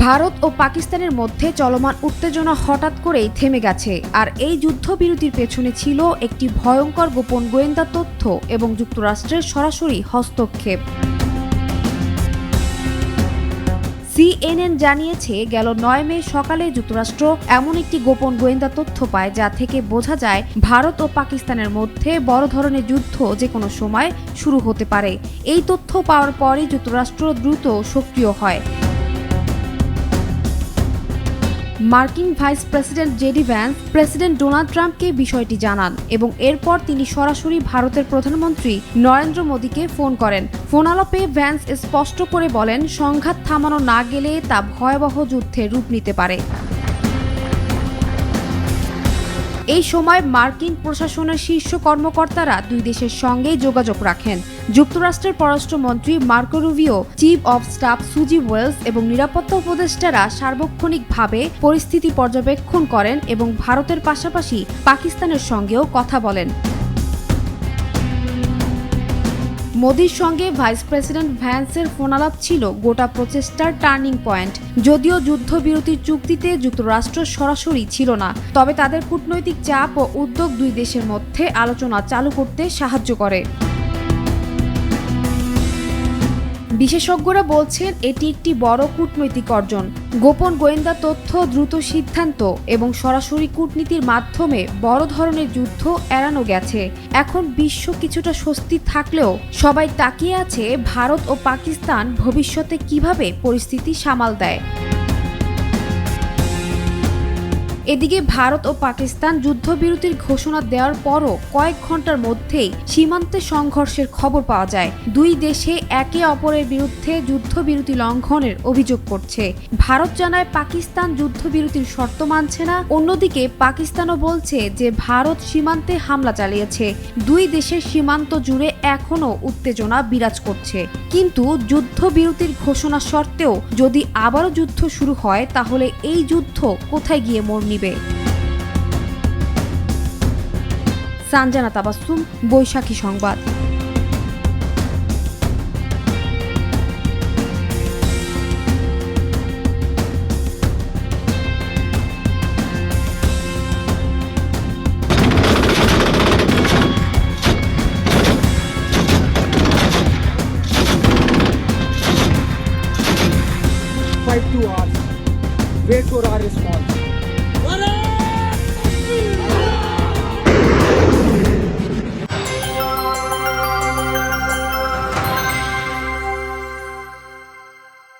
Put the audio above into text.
ভারত ও পাকিস্তানের মধ্যে চলমান উত্তেজনা হঠাৎ করেই থেমে গেছে। আর এই যুদ্ধবিরতির পেছনে ছিল একটি ভয়ঙ্কর গোপন গোয়েন্দা তথ্য এবং যুক্তরাষ্ট্রের সরাসরি হস্তক্ষেপ। CNN জানিয়েছে, গেল 9 মে সকালে যুক্তরাষ্ট্র এমন একটি গোপন গোয়েন্দা তথ্য পায় যা থেকে বোঝা যায় ভারত ও পাকিস্তানের মধ্যে বড় ধরনের যুদ্ধ যে কোনো সময় শুরু হতে পারে। এই তথ্য পাওয়ার পরই যুক্তরাষ্ট্র দ্রুত সক্রিয় হয়। মার্কিন vice president JD Vance president Donald ট্রাম্পকে বিষয়টি জানান এবং এরপর তিনি সরাসরি ভারতের প্রধানমন্ত্রী নরেন্দ্র মোদীকে ফোন করেন। ফোনালাপে ভ্যান্স স্পষ্ট করে বলেন, সংঘাত থামানো না গেলে তা ভয়াবহ যুদ্ধের রূপ নিতে পারে। এই সময় মার্কিন প্রশাসনের শীর্ষ কর্মকর্তারা দুই দেশের সঙ্গে যোগাযোগ রাখেন। যুক্তরাষ্ট্রের পররাষ্ট্রমন্ত্রী Marco Rubio, chief of staff সুজি ওয়েলস এবং নিরাপত্তা উপদেষ্টারা সার্বক্ষণিকভাবে পরিস্থিতি পর্যবেক্ষণ করেন এবং ভারতের পাশাপাশি পাকিস্তানের সঙ্গেও কথা বলেন। মোদির সঙ্গে ভাইস প্রেসিডেন্ট ভ্যান্সের ফোনালাপ ছিল গোটা প্রচেষ্টার টার্নিং পয়েন্ট। যদিও যুদ্ধবিরতির চুক্তিতে যুক্তরাষ্ট্র সরাসরি ছিল না, তবে তাদের কূটনৈতিক চাপ ও উদ্যোগ দুই দেশের মধ্যে আলোচনা চালু করতে সাহায্য করে। বিশেষজ্ঞরা বলছেন, এটি একটি বড় কূটনৈতিক অর্জন। গোপন গোয়েন্দা তথ্য, দ্রুত সিদ্ধান্ত এবং সরাসরি কূটনীতির মাধ্যমে বড় ধরনের যুদ্ধ এড়ানো গেছে। এখন বিশ্ব কিছুটা স্বস্তি থাকলেও সবাই তাকিয়ে আছে ভারত ও পাকিস্তান ভবিষ্যতে কিভাবে পরিস্থিতি সামাল দেয়। এদিকে ভারত ও পাকিস্তান যুদ্ধবিরতির ঘোষণা দেওয়ার পরও কয়েক ঘন্টার মধ্যেই সীমান্তে সংঘর্ষের খবর পাওয়া যায়। দুই দেশে একে অপরের বিরুদ্ধে যুদ্ধবিরতি লঙ্ঘনের অভিযোগ করছে। ভারত জানায় পাকিস্তান যুদ্ধবিরতির শর্ত মানছে না। অন্যদিকে পাকিস্তানও বলছে যে ভারত সীমান্তে হামলা চালিয়েছে। দুই দেশের সীমান্ত জুড়ে এখনও উত্তেজনা বিরাজ করছে। কিন্তু যুদ্ধবিরতির ঘোষণা সত্ত্বেও যদি আবারও যুদ্ধ শুরু হয়, তাহলে এই যুদ্ধ কোথায় গিয়ে মোড় নিবে? সানজানা তাবাসসুম, বৈশাখী সংবাদ।